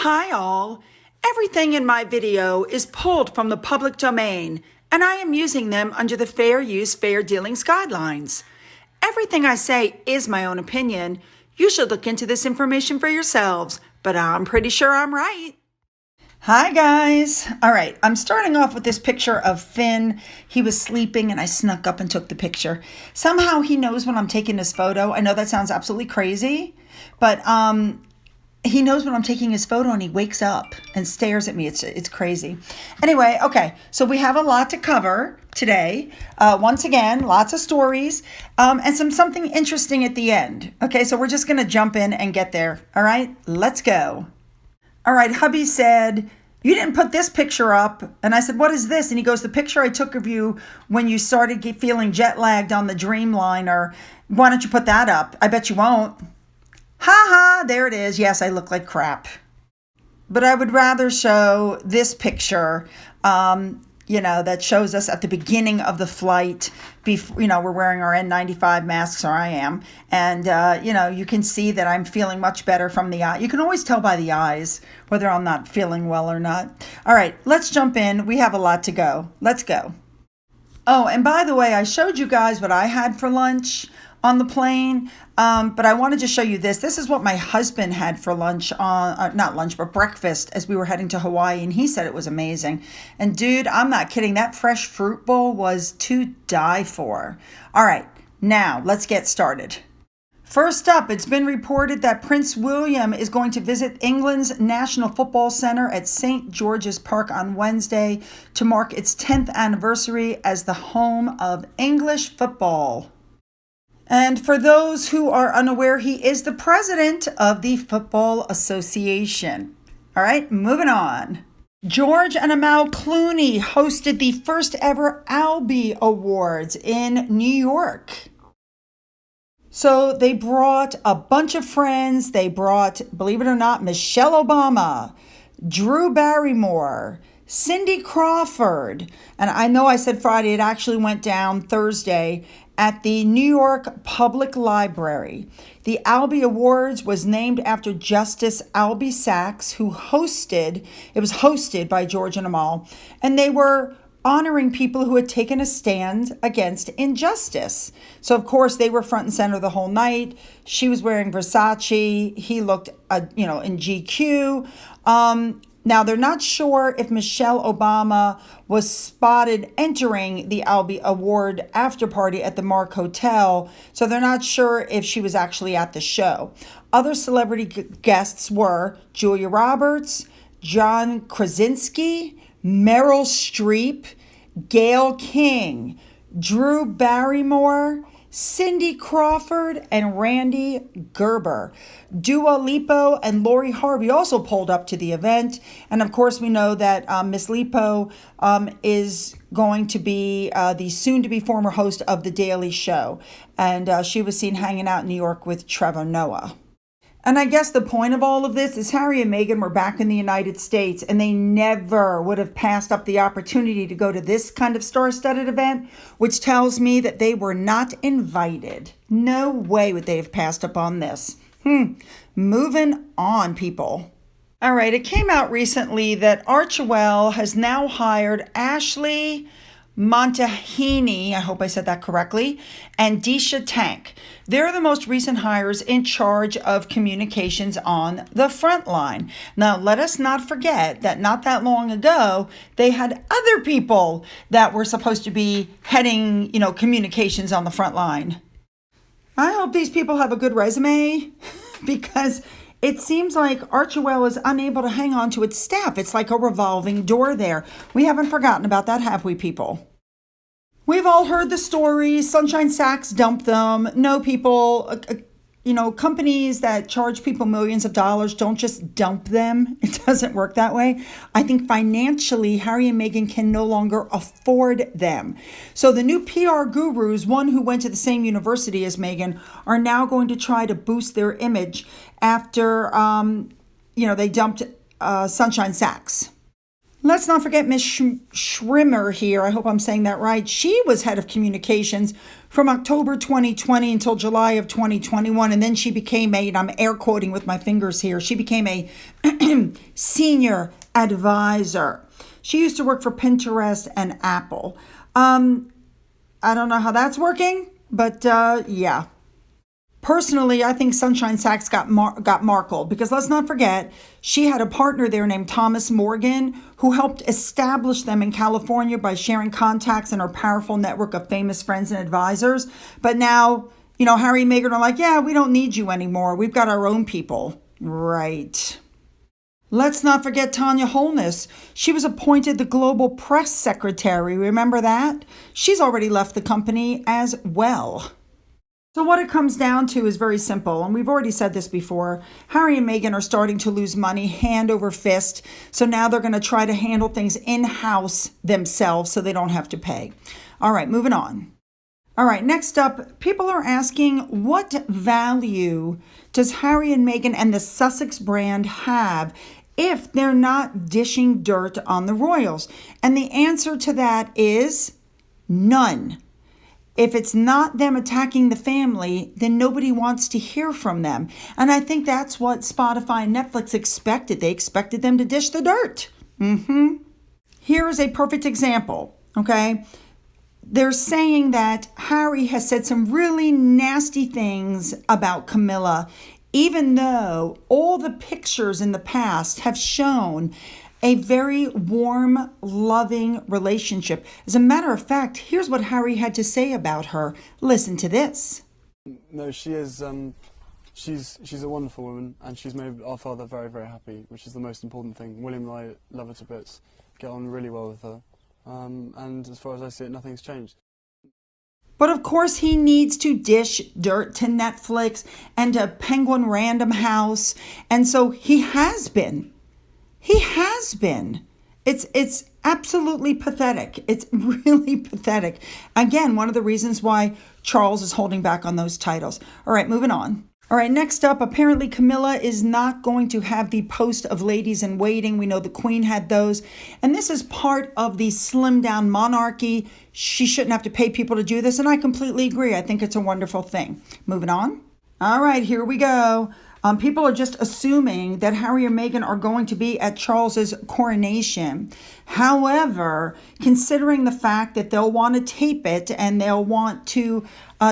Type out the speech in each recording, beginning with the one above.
Hi all! Everything in my video is pulled from the public domain, and I am using them under the Fair Use, Fair Dealings guidelines. Everything I say is my own opinion. You should look into this information for yourselves, but I'm pretty sure I'm right. Hi guys! Alright, I'm starting off with this picture of Finn. He was sleeping and I snuck up and took the picture. Somehow he knows when I'm taking this photo. I know that sounds absolutely crazy, but he knows when I'm taking his photo and he wakes up and stares at me. It's crazy. Anyway, okay, so we have a lot to cover today. Once again, lots of stories and something interesting at the end. Okay, so we're just going to jump in and get there. All right, let's go. All right, hubby said, "You didn't put this picture up." And I said, "What is this?" And he goes, "The picture I took of you when you started feeling jet lagged on the Dreamliner. Why don't you put that up?" "I bet you won't." Ha ha, there it is. Yes, I look like crap. But I would rather show this picture, that shows us at the beginning of the flight. We're wearing our N95 masks, or I am. And, you can see that I'm feeling much better from the eye. You can always tell by the eyes whether I'm not feeling well or not. All right, let's jump in. We have a lot to go. Let's go. Oh, and by the way, I showed you guys what I had for lunch on the plane, but I wanted to show you this. This is what my husband had for lunch, not lunch, but breakfast as we were heading to Hawaii, and he said it was amazing. And dude, I'm not kidding. That fresh fruit bowl was to die for. All right, now let's get started. First up, it's been reported that Prince William is going to visit England's National Football Centre at St. George's Park on Wednesday to mark its 10th anniversary as the home of English football. And for those who are unaware, he is the president of the Football Association. All right, moving on. George and Amal Clooney hosted the first ever Albie Awards in New York. So they brought a bunch of friends. They brought, believe it or not, Michelle Obama, Drew Barrymore, Cindy Crawford. And I know I said Friday, it actually went down Thursday at the New York Public Library. The Albie Awards was named after Justice Albie Sachs, it was hosted by George and Amal, and they were honoring people who had taken a stand against injustice. So, of course, they were front and center the whole night. She was wearing Versace. He looked, in GQ. Now, they're not sure if Michelle Obama was spotted entering the Albie Award after party at the Mark Hotel, so they're not sure if she was actually at the show. Other celebrity guests were Julia Roberts, John Krasinski, Meryl Streep, Gayle King, Drew Barrymore, Cindy Crawford, and Randy Gerber. Dua Lipa and Lori Harvey also pulled up to the event. And of course, we know that Miss Lipa is going to be the soon-to-be former host of The Daily Show. And she was seen hanging out in New York with Trevor Noah. And I guess the point of all of this is Harry and Meghan were back in the United States, and they never would have passed up the opportunity to go to this kind of star-studded event, which tells me that they were not invited. No way would they have passed up on this. Moving on, people. All right, it came out recently that Archewell has now hired Ashley Montahini, I hope I said that correctly, and Disha Tank. They're the most recent hires in charge of communications on the front line. Now, let us not forget that not that long ago, they had other people that were supposed to be heading, communications on the front line. I hope these people have a good resume because it seems like Archewell is unable to hang on to its staff. It's like a revolving door there. We haven't forgotten about that, have we, people? We've all heard the stories. Sunshine Sachs dumped them. No, people, companies that charge people millions of dollars don't just dump them. It doesn't work that way. I think financially, Harry and Meghan can no longer afford them. So the new PR gurus, one who went to the same university as Meghan, are now going to try to boost their image after, they dumped Sunshine Sachs. Let's not forget Miss Schrimmer here. I hope I'm saying that right. She was head of communications from October 2020 until July of 2021. And then she became and I'm air quoting with my fingers here, she became a senior advisor. She used to work for Pinterest and Apple. I don't know how that's working, but yeah. Personally, I think Sunshine Sachs got Markle because let's not forget, she had a partner there named Thomas Morgan who helped establish them in California by sharing contacts in her powerful network of famous friends and advisors. But now, Harry and Meghan are like, yeah, we don't need you anymore. We've got our own people. Right. Let's not forget Tanya Holness. She was appointed the global press secretary. Remember that? She's already left the company as well. So what it comes down to is very simple, and we've already said this before. Harry and Meghan are starting to lose money hand over fist, so now they're going to try to handle things in-house themselves so they don't have to pay. All right, moving on. All right, next up, people are asking, what value does Harry and Meghan and the Sussex brand have if they're not dishing dirt on the royals? And the answer to that is none. If it's not them attacking the family, then nobody wants to hear from them. And I think that's what Spotify and Netflix expected. They expected them to dish the dirt. Here is a perfect example, okay? They're saying that Harry has said some really nasty things about Camilla, even though all the pictures in the past have shown a very warm, loving relationship. As a matter of fact, here's what Harry had to say about her. Listen to this. No, she is. She's a wonderful woman, and she's made our father very, very happy, which is the most important thing. William and I love her to bits, get on really well with her, and as far as I see it, nothing's changed. But of course, he needs to dish dirt to Netflix and to Penguin Random House, and so he has been. He has been. It's absolutely pathetic. It's really pathetic. Again, one of the reasons why Charles is holding back on those titles. All right, moving on. All right, next up, apparently Camilla is not going to have the post of ladies in waiting. We know the Queen had those. And this is part of the slimmed down monarchy. She shouldn't have to pay people to do this. And I completely agree. I think it's a wonderful thing. Moving on. All right, here we go. People are just assuming that Harry and Meghan are going to be at Charles's coronation. However, considering the fact that they'll want to tape it and they'll want to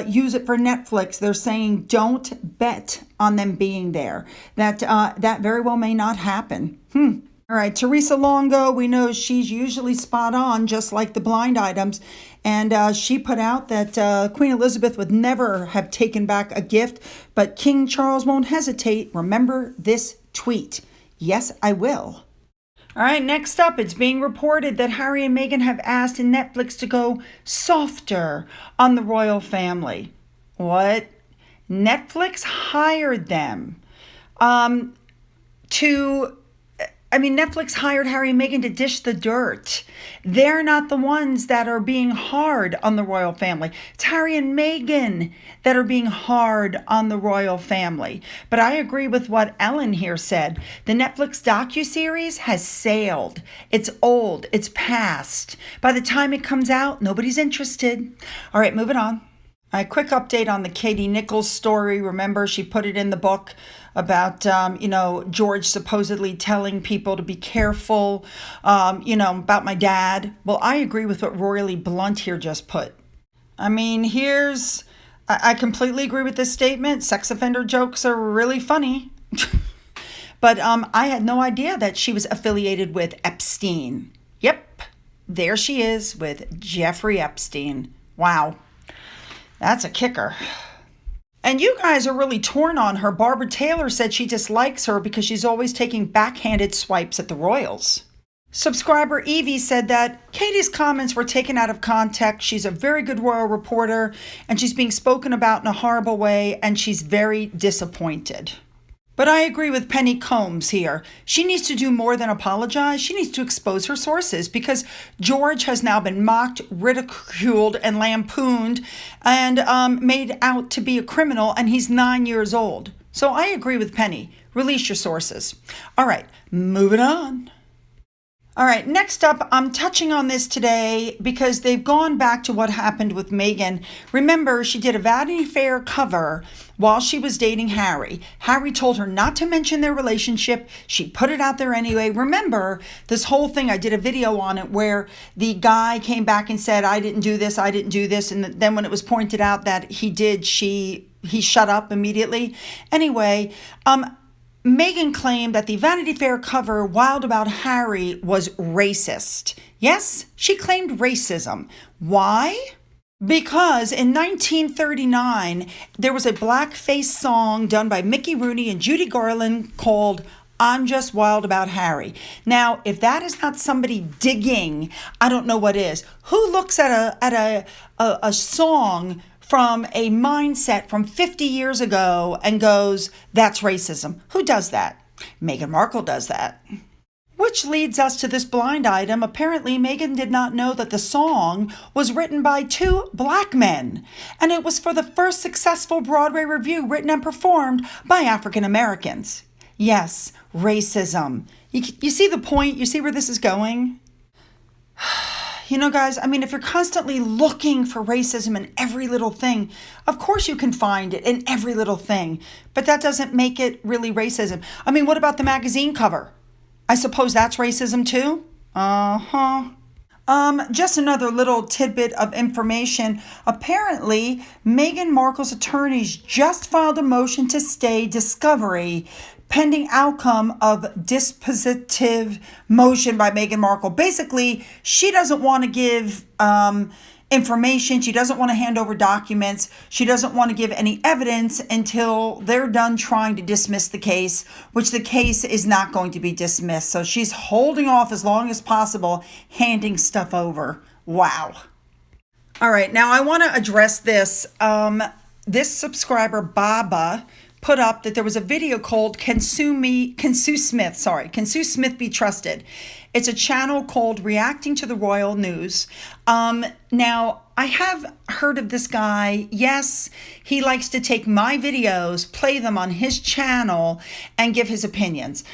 use it for Netflix, they're saying don't bet on them being there. That very well may not happen. All right, Teresa Longo, we know she's usually spot on, just like the blind items. And she put out that Queen Elizabeth would never have taken back a gift, but King Charles won't hesitate. Remember this tweet. Yes, I will. All right, next up, it's being reported that Harry and Meghan have asked Netflix to go softer on the royal family. What? Netflix hired them Netflix hired Harry and Meghan to dish the dirt. They're not the ones that are being hard on the royal family. It's Harry and Meghan that are being hard on the royal family. But I agree with what Ellen here said. The Netflix docuseries has sailed. It's old. It's past. By the time it comes out, nobody's interested. All right, moving on. A quick update on the Katie Nicholl story. Remember, she put it in the book about, George supposedly telling people to be careful, about my dad. Well, I agree with what Royally Blunt here just put. I mean, I completely agree with this statement. Sex offender jokes are really funny. But I had no idea that she was affiliated with Epstein. Yep, there she is with Jeffrey Epstein. Wow. That's a kicker. And you guys are really torn on her. Barbara Taylor said she dislikes her because she's always taking backhanded swipes at the royals. Subscriber Evie said that Katie's comments were taken out of context. She's a very good royal reporter and she's being spoken about in a horrible way and she's very disappointed. But I agree with Penny Combs here. She needs to do more than apologize. She needs to expose her sources because George has now been mocked, ridiculed, and lampooned and made out to be a criminal, and he's 9 years old. So I agree with Penny. Release your sources. All right, moving on. All right, next up, I'm touching on this today because they've gone back to what happened with Meghan. Remember, she did a Vanity Fair cover while she was dating Harry. Harry told her not to mention their relationship. She put it out there anyway. Remember this whole thing, I did a video on it where the guy came back and said, I didn't do this, I didn't do this. And then when it was pointed out that he did, he shut up immediately. Anyway, Meghan claimed that the Vanity Fair cover Wild About Harry was racist. Yes, she claimed racism. Why? Because in 1939, there was a blackface song done by Mickey Rooney and Judy Garland called I'm Just Wild About Harry. Now, if that is not somebody digging, I don't know what is. Who looks at a song from a mindset from 50 years ago and goes, that's racism? Who does that? Meghan Markle does that. Which leads us to this blind item. Apparently, Meghan did not know that the song was written by two black men, and it was for the first successful Broadway review written and performed by African Americans. Yes, racism. You see the point? You see where this is going? You know, guys, I mean, if you're constantly looking for racism in every little thing, of course you can find it in every little thing, but that doesn't make it really racism. I mean, what about the magazine cover? I suppose that's racism too? Just another little tidbit of information. Apparently, Meghan Markle's attorneys just filed a motion to stay discovery pending outcome of dispositive motion by Meghan Markle. Basically, she doesn't want to give information. She doesn't want to hand over documents. She doesn't want to give any evidence until they're done trying to dismiss the case, which the case is not going to be dismissed. So she's holding off as long as possible, handing stuff over. Wow. All right, now I want to address this. This subscriber, Baba, put up that there was a video called Can Sue Smith Be Trusted? It's a channel called Reacting to the Royal News. Now, I have heard of this guy. Yes, he likes to take my videos, play them on his channel, and give his opinions.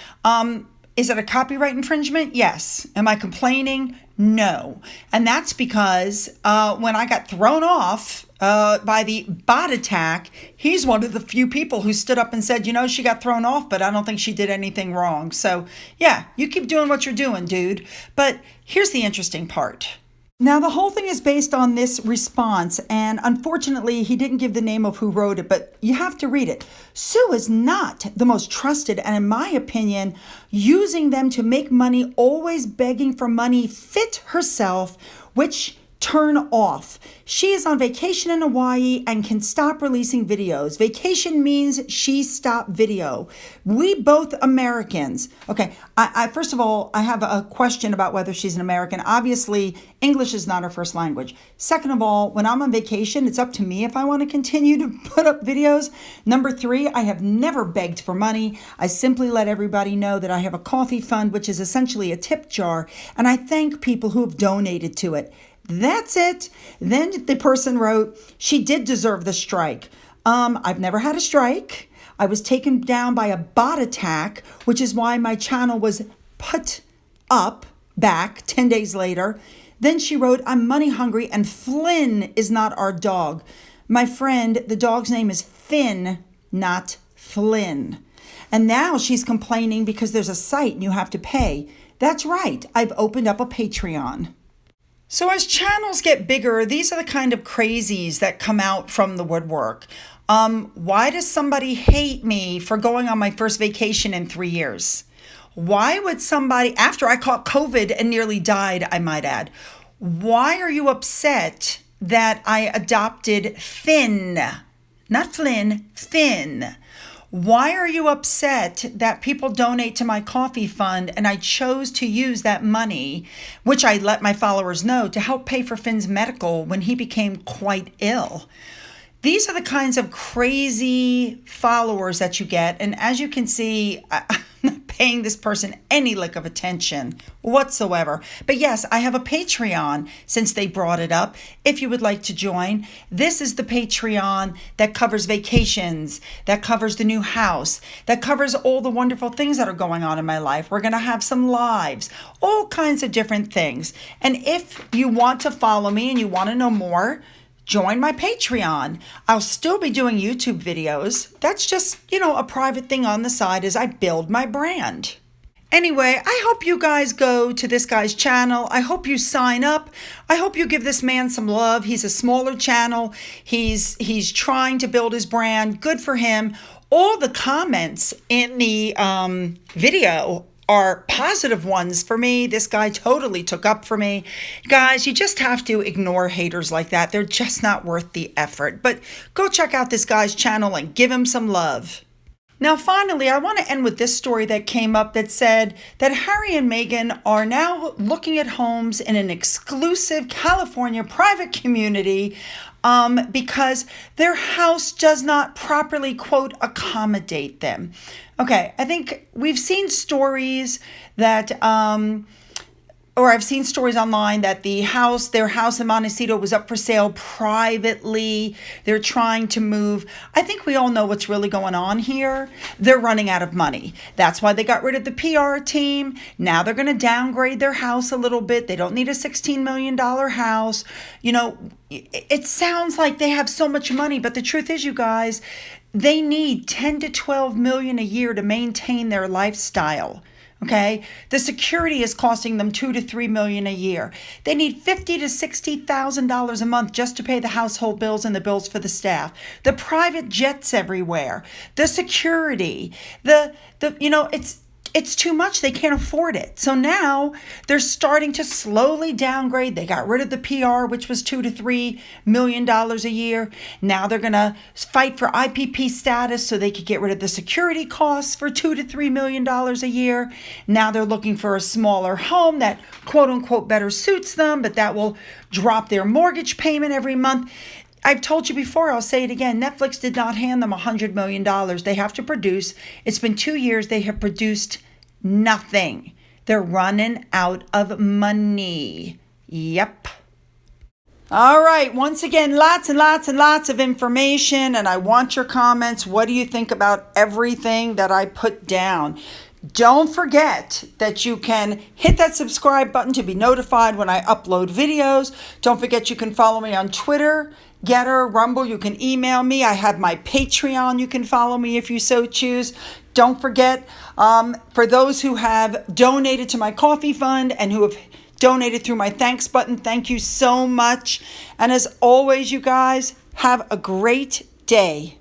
Is it a copyright infringement? Yes. Am I complaining? No. And that's because when I got thrown off by the bot attack, he's one of the few people who stood up and said, you know, she got thrown off, but I don't think she did anything wrong. So yeah, you keep doing what you're doing, dude. But here's the interesting part. Now, the whole thing is based on this response, and unfortunately, he didn't give the name of who wrote it, but you have to read it. Sue is not the most trusted, and in my opinion, using them to make money, always begging for money, fit herself, which turn off. She is on vacation in Hawaii and can stop releasing videos. Vacation means she stopped video. We both Americans. Okay, I first of all, I have a question about whether she's an American. Obviously, English is not her first language. Second of all, when I'm on vacation, it's up to me if I want to continue to put up videos. Number three, I have never begged for money. I simply let everybody know that I have a coffee fund, which is essentially a tip jar, and I thank people who have donated to it. That's it. Then the person wrote, she did deserve the strike. I've never had a strike. I was taken down by a bot attack, which is why my channel was put up back 10 days later. Then she wrote, I'm money hungry and Flynn is not our dog. My friend, the dog's name is Finn, not Flynn. And now she's complaining because there's a site and you have to pay. That's right. I've opened up a Patreon. So as channels get bigger, these are the kind of crazies that come out from the woodwork. Why does somebody hate me for going on my first vacation in 3 years? Why would somebody, after I caught COVID and nearly died, I might add, why are you upset that I adopted Finn? Not Flynn, Finn. Why are you upset that people donate to my coffee fund and I chose to use that money, which I let my followers know, to help pay for Finn's medical when he became quite ill? These are the kinds of crazy followers that you get. And as you can see, I'm not paying this person any lick of attention whatsoever. But yes, I have a Patreon since they brought it up. If you would like to join, this is the Patreon that covers vacations, that covers the new house, that covers all the wonderful things that are going on in my life. We're going to have some lives, all kinds of different things. And if you want to follow me and you want to know more, join my Patreon. I'll still be doing YouTube videos. That's just, a private thing on the side as I build my brand. Anyway, I hope you guys go to this guy's channel. I hope you sign up. I hope you give this man some love. He's a smaller channel. He's trying to build his brand. Good for him. All the comments in the video are positive ones for me. This guy totally took up for me. Guys, you just have to ignore haters like that. They're just not worth the effort. But go check out this guy's channel and give him some love. Now, finally, I want to end with this story that came up that said that Harry and Meghan are now looking at homes in an exclusive California private community because their house does not properly, quote, accommodate them. Okay, I think we've seen stories that, or I've seen stories online that their house in Montecito was up for sale privately. They're trying to move. I think we all know what's really going on here. They're running out of money. That's why they got rid of the PR team. Now they're going to downgrade their house a little bit. They don't need a $16 million house. It sounds like they have so much money, but the truth is, you guys, they need 10 to 12 million a year to maintain their lifestyle. Okay, the security is costing them $2 to $3 million a year. They need $50,000 to $60,000 a month just to pay the household bills and the bills for the staff. The private jets everywhere, the security, it's too much. They can't afford it. So now they're starting to slowly downgrade. They got rid of the PR, which was $2 to $3 million a year. Now they're going to fight for IPP status so they could get rid of the security costs for $2 to $3 million a year. Now they're looking for a smaller home that, quote unquote, better suits them, but that will drop their mortgage payment every month. I've told you before, I'll say it again. Netflix did not hand them $100 million. They have to produce. It's been 2 years. They have produced nothing. They're running out of money. Yep. All right. Once again, lots and lots and lots of information, and I want your comments. What do you think about everything that I put down? Don't forget that you can hit that subscribe button to be notified when I upload videos. Don't forget you can follow me on Twitter, Getter, Rumble. You can email me. I have my Patreon. You can follow me if you so choose. Don't forget, for those who have donated to my coffee fund and who have donated through my thanks button, thank you so much. And as always, you guys, have a great day.